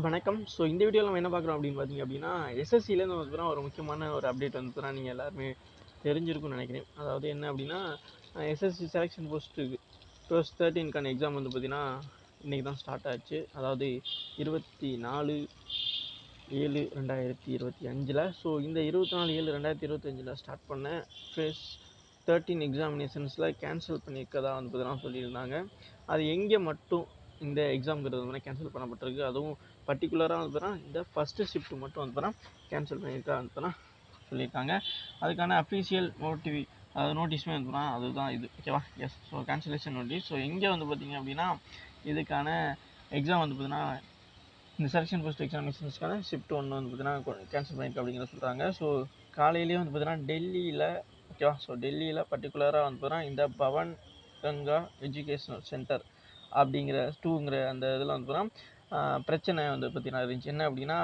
வணக்கம். ஸோ இந்த வீடியோவில் நம்ம என்ன பார்க்குறோம் அப்படின்னு பார்த்தீங்க அப்படின்னா, எஸ்எஸ்சிலேருந்து வந்து பார்த்தீங்கன்னா ஒரு முக்கியமான ஒரு அப்டேட் வந்து பார்த்தீங்கன்னா நீங்கள் எல்லாருமே தெரிஞ்சிருக்கும்னு நினைக்கிறேன். அதாவது என்ன அப்படின்னா, எஸ்எஸ்சி செலெக்ஷன் போஸ்ட் 13க்கான எக்ஸாம் வந்து பார்த்தீங்கன்னா இன்றைக்கி தான் ஸ்டார்ட் ஆச்சு. அதாவது 24/7/2025. ஸோ இந்த 24/7/2025 ஸ்டார்ட் பண்ண ஃபேஸ் 13 எக்ஸாமினேஷன்ஸில் கேன்சல் பண்ணியிருக்கதா வந்து பார்த்தீங்கன்னா சொல்லியிருந்தாங்க. அது எங்கே மட்டும் இந்த எக்ஸாம்ங்கிறது வந்து கேன்சல் பண்ணப்பட்டிருக்கு. அதுவும் பர்டிகுலராக வந்து பார்த்தீங்கன்னா இந்த ஃபஸ்ட்டு ஷிஃப்ட் மட்டும் வந்து பார்த்தீங்கன்னா கேன்சல் பண்ணியிருக்கா வந்து பார்த்தீங்கன்னா சொல்லியிருக்காங்க. அதுக்கான அஃபீஷியல் நோட்டீஸுமே வந்து பார்த்தீங்கன்னா அதுதான் இது. ஓகேவா? Yes. So cancellation notice. So எங்கே வந்து பார்த்தீங்க அப்படின்னா இதுக்கான எக்ஸாம் வந்து பார்த்தீங்கன்னா இந்த செலெக்ஷன் போஸ்ட் எக்ஸாமினேஷன்ஸ்க்கான ஷிஃப்ட் 1 வந்து பார்த்தீங்கன்னா கேன்சல் பண்ணியிருக்கா அப்படிங்கிறத சொல்கிறாங்க. ஸோ காலையிலேயே வந்து பார்த்தீங்கன்னா டெல்லியில், ஓகேவா, ஸோ டெல்லியில் பர்டிகுலராக வந்து பார்த்தீங்கன்னா இந்த பவன் கங்கா எஜுகேஷனல் சென்டர் அப்படிங்கிற 2ங்கிற அந்த இதில் வந்து பார்த்தீங்கன்னா பிரச்சனை வந்து பார்த்தீங்கன்னா இருந்துச்சு. என்ன அப்படின்னா,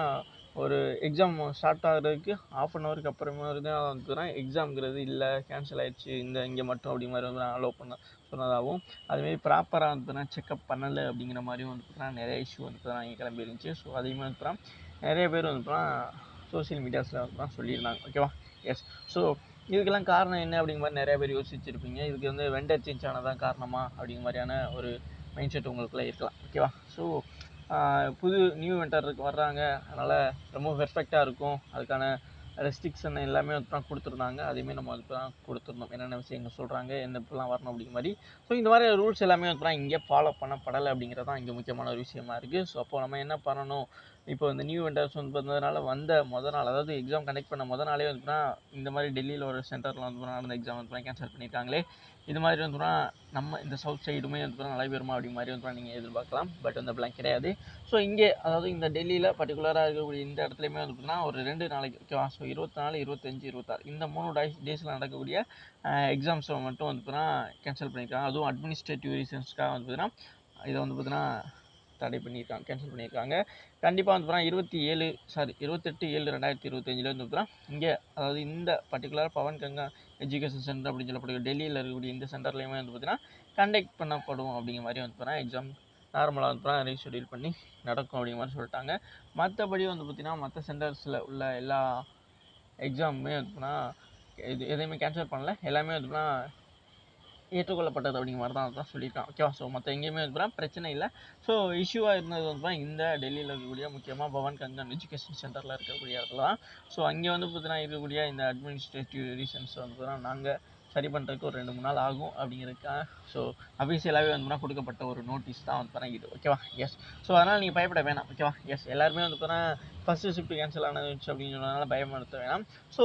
ஒரு எக்ஸாம் ஸ்டார்ட் ஆகிறதுக்கு ½ அப்புறமா தான் வந்து பார்த்தீங்கன்னா எக்ஸாம்ங்கிறது இல்லை, கேன்சல் ஆகிடுச்சு இங்கே மட்டும் அப்படி மாதிரி வந்து நான் அலோவ் பண்ண சொன்னதாகவும், அதுமாரி ப்ராப்பராக வந்து பார்த்தீங்கன்னா செக்அப் பண்ணலை அப்படிங்கிற மாதிரியும் வந்து பார்த்தீங்கன்னா நிறைய இஷ்யூ வந்து பார்த்தீங்கன்னா இங்கே கிளம்பி இருந்துச்சு. ஸோ அதையுமே வந்து பார்த்தீங்கன்னா நிறைய பேர் வந்து பார்த்தீங்கன்னா சோசியல் மீடியாஸில் வந்து பார்த்தீங்கன்னா சொல்லியிருந்தாங்க. ஓகேவா? எஸ். ஸோ இதுக்கெல்லாம் காரணம் என்ன அப்படிங்கிற மாதிரி நிறைய பேர் யோசிச்சிருப்பீங்க. இதுக்கு வந்து வெண்டர் சேஞ்ச் ஆனதான் காரணமா அப்படிங்கிற மாதிரியான ஒரு மைண்ட் செட் உங்களுக்குள்ளே இருக்கலாம். ஓகேவா? ஸோ புது நியூ வெண்டர் வர்றாங்க, அதனால் ரொம்ப பெர்ஃபெக்டாக இருக்கும், அதுக்கான ரெஸ்ட்ரிக்ஷன் எல்லாமே வந்து கொடுத்துருந்தாங்க. அதையுமே நம்ம வந்து கொடுத்துருந்தோம், என்னென்ன விஷயங்கள் சொல்கிறாங்க, என்ன இப்படிலாம் வரணும் அப்படிங்கிற மாதிரி. ஸோ இந்த மாதிரி ரூல்ஸ் எல்லாமே வந்து இங்கே ஃபாலோ பண்ணப்படலை அப்படிங்கிறது தான் இங்கே முக்கியமான ஒரு விஷயமா இருக்குது. ஸோ அப்போ நம்ம என்ன பண்ணணும், இப்போ இந்த நியூ வெண்டர்ஸ் வந்து வந்ததுனால மொதல் நாள், அதாவது எக்ஸாம் கண்டக்ட் பண்ண நாளே வந்து இந்த மாதிரி டெல்லியில் ஒரு சென்டரில் வந்து நடந்த எக்ஸாம் வந்து கேன்சல் பண்ணியிருக்காங்களே, இது மாதிரி வந்து நம்ம இந்த சவுத் சைடுமே வந்து நடைபெறுமா அப்படி மாதிரி வந்து நீங்கள் எதிர்பார்க்கலாம். பட் வந்து அப்படிலாம் கிடையாது. ஸோ இங்கே, அதாவது இந்த டெல்லியில் பர்டிகுலராக இருக்கக்கூடிய இந்த இடத்துலையுமே வந்து ஒரு 2 நாளைக்கு, ஓகேவா, ஸோ 24, 25, 26 இந்த 3 டேஸில் நடக்கக்கூடிய எக்ஸாம்ஸை மட்டும் வந்து கேன்சல் பண்ணியிருக்காங்க. அதுவும் அட்மினிஸ்ட்ரேட்டிவ் ரீசன்ஸ்க்காக வந்து பார்த்தீங்கன்னா இதை வந்து பார்த்தீங்கன்னா தடை பண்ணியிருக்காங்க, கேன்சல் பண்ணியிருக்காங்க. கண்டிப்பாக வந்து பார்த்தீங்கன்னா 28/7/2025 வந்து பார்த்தீங்கன்னா இங்கே, அதாவது இந்த particular Pawan Ganga education centre அப்படின்னு சொல்லக்கூடிய டெல்லியில் இருக்கக்கூடிய இந்த சென்டர்லையுமே வந்து பார்த்தீங்கன்னா கண்டக்ட் பண்ணப்படும் அப்படிங்கிற மாதிரி வந்து பார்த்தீங்கன்னா எக்ஸாம் நார்மலாக வந்து ரீஷெடியூல் பண்ணி நடக்கும் அப்படிங்கிற மாதிரி சொல்லிட்டாங்க. மற்றபடி வந்து பார்த்திங்கன்னா மற்ற சென்டர்ஸில் உள்ள எல்லா எக்ஸாமுமே வந்து இது எதையுமே கேன்சல் பண்ணல, எல்லாமே வந்து ஏற்றுக்கொள்ளப்பட்டது அப்படிங்கிற மாதிரி தான் சொல்லியிருக்கான். ஓகேவா? ஸோ மற்ற எங்கேயுமே வந்து பிரச்சனை இல்லை. ஸோ இஷ்யூவாக இருந்தது வந்து இந்த டெல்லியில் இருக்கக்கூடிய முக்கியமாக பவன் கங்கன் எஜுகேஷன் சென்டரில் இருக்கக்கூடிய இடத்துல தான். ஸோ அங்கே வந்து பார்த்தீங்கன்னா இருக்கக்கூடிய இந்த அட்மினிஸ்ட்ரேட்டிவ் ரீசன்ஸ் வந்து நாங்கள் சரி பண்ணுறதுக்கு ஒரு 2-3 நாள் ஆகும் அப்படிங்கிறதுக்காக ஸோ அஃபீஷியலாகவே வந்து கொடுக்கப்பட்ட ஒரு நோட்டீஸ் தான் வந்து இது. ஓகேவா? எஸ். ஸோ அதனால் நீங்கள் பயப்பட வேணாம். ஓகேவா? எஸ். எல்லாருமே வந்து ஃபஸ்ட்டு ஷிஃப்ட் கேன்சல் ஆனது அப்படின்னு சொன்னதுனால பயப்படுத்த வேணாம். ஸோ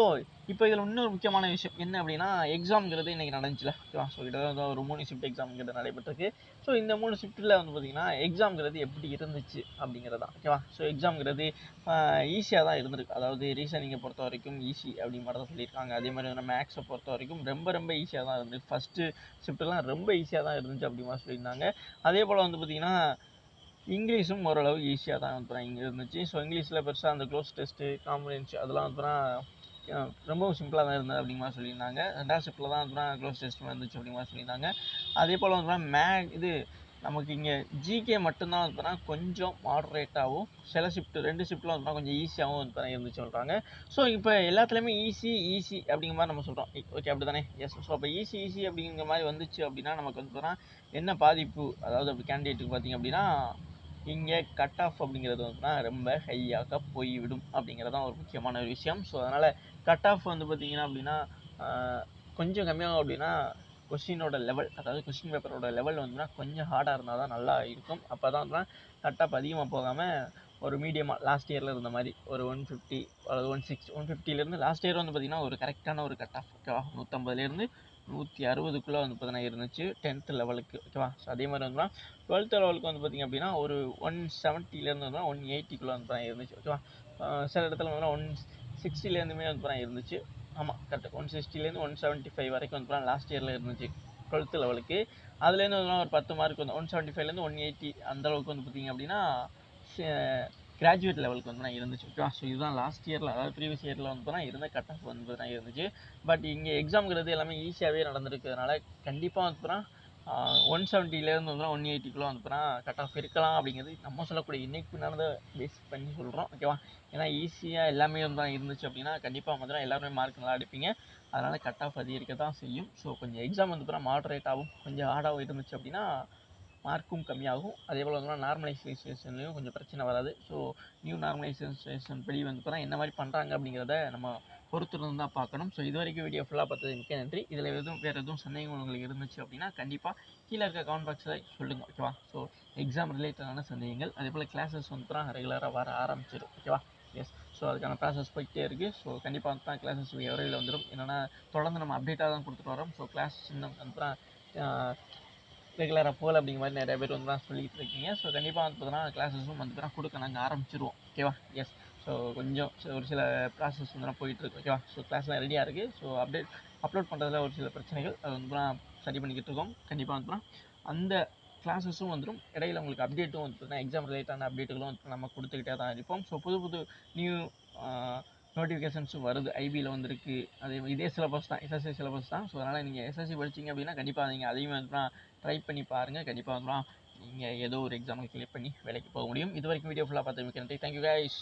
இப்போ இதில் இன்னொரு முக்கியமான விஷயம் என்ன அப்படின்னா, எக்ஸாம்ங்கிறது இன்றைக்கி நடந்துச்சுல, ஓகேவா? ஸோ கிட்டத்தட்ட ஒரு 3 ஷிஃப்ட் எக்ஸாம்ங்கிறது நடைபெற்றிருக்கு. ஸோ இந்த 3 ஷிஃப்ட்டில் வந்து பார்த்திங்கன்னா எக்ஸாம்ங்கிறது எப்படி இருந்துச்சு அப்படிங்கிறது தான். ஓகேவா? ஸோ எக்ஸாம்ங்கிறது ஈஸியாக தான் இருந்திருக்கு. அதாவது ரீசனிங்கை பொறுத்த வரைக்கும் ஈஸி அப்படி மாதிரி தான் சொல்லியிருக்காங்க. அதே மாதிரி வந்து மேக்ஸை பொறுத்த வரைக்கும் ரொம்ப ஈஸியாக தான் இருந்துச்சு. ஃபஸ்ட்டு ஷிஃப்ட்லாம் ரொம்ப ஈஸியாக தான் இருந்துச்சு அப்படி மாதிரி சொல்லியிருந்தாங்க. அதே போல் வந்து பார்த்திங்கன்னா இங்கிலீஷும் ஓரளவு ஈஸியாக தான் வந்து இங்கே இருந்துச்சு. ஸோ இங்கிலீஷில் பெருசாக அந்த க்ளோஸ் டெஸ்ட்டு, காம்பரன்ஸ் அதெல்லாம் வந்து ரொம்பவும் சிம்பிளாக தான் இருந்தது அப்படிங்கிற மாதிரி சொல்லியிருந்தாங்க. 2வது ஷிஃப்ட்டில் தான் வந்து க்ளோஸ் டெஸ்ட் வந்துச்சு அப்படிங்கிற மாதிரி சொல்லியிருந்தாங்க. அதே போல் வந்து நமக்கு இங்கே ஜிகே மட்டும்தான் வந்து கொஞ்சம் மாடரேட்டாகவும், சில ஷிஃப்ட் 2 ஷிஃப்ட்டில் வந்து கொஞ்சம் ஈஸியாகவும் வந்து இருந்துச்சு சொல்கிறாங்க. ஸோ இப்போ எல்லாத்துலேயுமே ஈஸி அப்படிங்கிற மாதிரி நம்ம சொல்கிறோம். ஓகே, அப்படி தானே? எஸ். ஸோ அப்போ ஈஸி அப்படிங்கிற மாதிரி வந்துச்சு அப்படின்னா நமக்கு வந்து என்ன பாதிப்பு, அதாவது அப்படி கேண்டிடேட்டுக்கு பார்த்திங்க அப்படின்னா இங்கே கட் ஆஃப் அப்படிங்கிறது வந்து ரொம்ப ஹையாக போய்விடும் அப்படிங்கிறது தான் ஒரு முக்கியமான ஒரு விஷயம். ஸோ அதனால் கட் ஆஃப் வந்து பார்த்திங்கன்னா அப்படின்னா கொஞ்சம் கம்மியாகும் அப்படின்னா கொஸ்டினோட லெவல், அதாவது கொஸ்டின் பேப்பரோட லெவல் வந்து கொஞ்சம் ஹார்டாக இருந்தால் தான் நல்லா இருக்கும். அப்போ தான் வந்து கட் ஆஃப் அதிகமாக போகாமல் ஒரு மீடியமாக லாஸ்ட் இயரில் இருந்த மாதிரி ஒரு 150 அல்லது 150லேருந்து லாஸ்ட் இயர் வந்து பார்த்திங்கன்னா ஒரு கரெக்டான ஒரு கட் ஆஃப், ஓகேவா, 150லேருந்து 160க்குள்ளே வந்து பார்த்தீங்கன்னா இருந்துச்சு 10th லெவலுக்கு. ஓகேவா? ஸோ அதே மாதிரி வந்து 12th லெவலுக்கு வந்து பார்த்திங்க அப்படின்னா ஒரு 170லேருந்து வந்து 180க்குள்ளே வந்து இருந்துச்சு. ஓகேவா? சில இடத்துல வந்து 160லேருந்துமே வந்து இருந்துச்சு. ஆமாம், கரெக்ட். 160லேருந்து 175 வரைக்கும் வந்து லாஸ்ட் இயரில் இருந்துச்சு 12th லெவலுக்கு. அதுலேருந்து வந்து ஒரு 10 மார்க் வந்து 175லேருந்து 180 அந்தளவுக்கு வந்து பார்த்திங்க அப்படின்னா கிராஜுவேட் லெவலுக்கு வந்து இருந்துச்சு. ஓகேவா? ஸோ இதுதான் லாஸ்ட் இயரில், அதாவது ப்ரீவியஸ் இயரில் வந்து இருந்த கட் ஆஃப் வந்து இருந்துச்சு. பட் இங்கே எக்ஸாம்ங்கிறது எல்லாமே ஈஸியாகவே நடந்துருக்கிறதுனால கண்டிப்பாக வந்து 170லேருந்து வந்து 180க்குள்ளே வந்து பார்த்தீங்கன்னா கட் ஆஃப் இருக்கலாம் அப்படிங்கிறது நம்ம சொல்லக்கூடிய இன்னைக்கு நடந்த பேஸ் பண்ணி சொல்கிறோம். ஓகேவா? ஏன்னா ஈஸியாக எல்லாமே வந்து தான் இருந்துச்சு அப்படின்னா கண்டிப்பாக வந்து எல்லாருமே மார்க் நல்லா எடுப்பீங்க. அதனால் கட் ஆஃப் அதிகரிக்க தான் செய்யும். ஸோ கொஞ்சம் எக்ஸாம் வந்து பார்த்தீங்கன்னா மாடரேட்டாகவும் கொஞ்சம் ஹார்டாகவும் இருந்துச்சு அப்படின்னா மார்க்கும் கம்மியாகும். அதே போல் வந்து நார்மலைசேஷன்லேயும் கொஞ்சம் பிரச்சனை வராது. ஸோ நியூ நார்மலைசேஷன் படி வந்து பார்த்தா என்ன மாதிரி பண்ணுறாங்க அப்படிங்கிறத நம்ம பொறுத்திருந்து தான் பார்க்கணும். ஸோ இது வரைக்கும் வீடியோ ஃபுல்லாக பார்த்தது மிக்க நன்றி. இதில் வேறு எதுவும் சந்தேகங்கள் உங்களுக்கு இருந்துச்சு அப்படின்னா கண்டிப்பாக கீழே இருக்க கமெண்ட் பாக்ஸில் சொல்லுங்கள். ஓகேவா? ஸோ எக்ஸாம் ரிலேட்டடான சந்தேகங்கள் அதே போல் கிளாஸஸ் வந்து தான் ரெகுலராக வர ஆரம்பிச்சிடும். ஓகேவா? எஸ். ஸோ அதுக்கான ப்ராசஸ் போய்கிட்டே இருக்குது. ஸோ கண்டிப்பாக வந்து தான் கிளாஸஸ் விரைவில் வந்துடும். என்னென்னா தொடர்ந்து நம்ம அப்டேட்டாக தான் கொடுத்துட்டு வரோம். ஸோ கிளாஸ் இன்னும் வந்து தான் ரெகுலராக போகல அப்படிங்கிற மாதிரி நிறைய பேர் வந்து தான் சொல்லிகிட்டு இருக்கீங்க. ஸோ கண்டிப்பாக வந்து பார்த்தீங்கன்னா கிளாஸஸும் வந்து பார்த்தீங்கன்னா கொடுக்க நாங்கள் ஆரம்பிச்சிருவோம். ஓகேவா? எஸ். ஸோ கொஞ்சம் ஒரு சில ப்ராசஸ் வந்து போயிட்டுருக்கு. ஓகேவா? ஸோ கிளாஸ்லாம் ரெடியாக இருக்குது. ஸோ அப்லோட் பண்ணுறதுல ஒரு சில பிரச்சனைகள் அது வந்து சரி பண்ணிக்கிட்டு இருக்கோம். கண்டிப்பாக வந்து அந்த கிளாஸஸும் வந்துடும். இடையில உங்களுக்கு அப்டேட்டும் வந்து பார்த்தீங்கன்னா எக்ஸாம் ரிலேட்டான அப்டேட்டுகளும் வந்து நம்ம கொடுத்துக்கிட்டே தான் இருப்போம். ஸோ புது நியூ நோட்டிஃபிகேஷன்ஸும் வருது. ஐபியில் வந்துருக்கு. இதே சிலபஸ் தான், எஸ்எஸ்சி சிலபஸ் தான். ஸோ அதனால் நீங்கள் எஸ்எஸ்சி படிச்சிங்க அப்படின்னா கண்டிப்பாக நீங்கள் அதையும் வந்து ட்ரை பண்ணி பாருங்கள். கண்டிப்பாக வந்து நீங்கள் ஏதோ ஒரு எக்ஸாமுக்கு கிளியர் பண்ணி வேலைக்கு போக முடியும். இது வரைக்கும் வீடியோ ஃபுல்லாக பார்த்து மிக்க நன்றி. Thank you guys.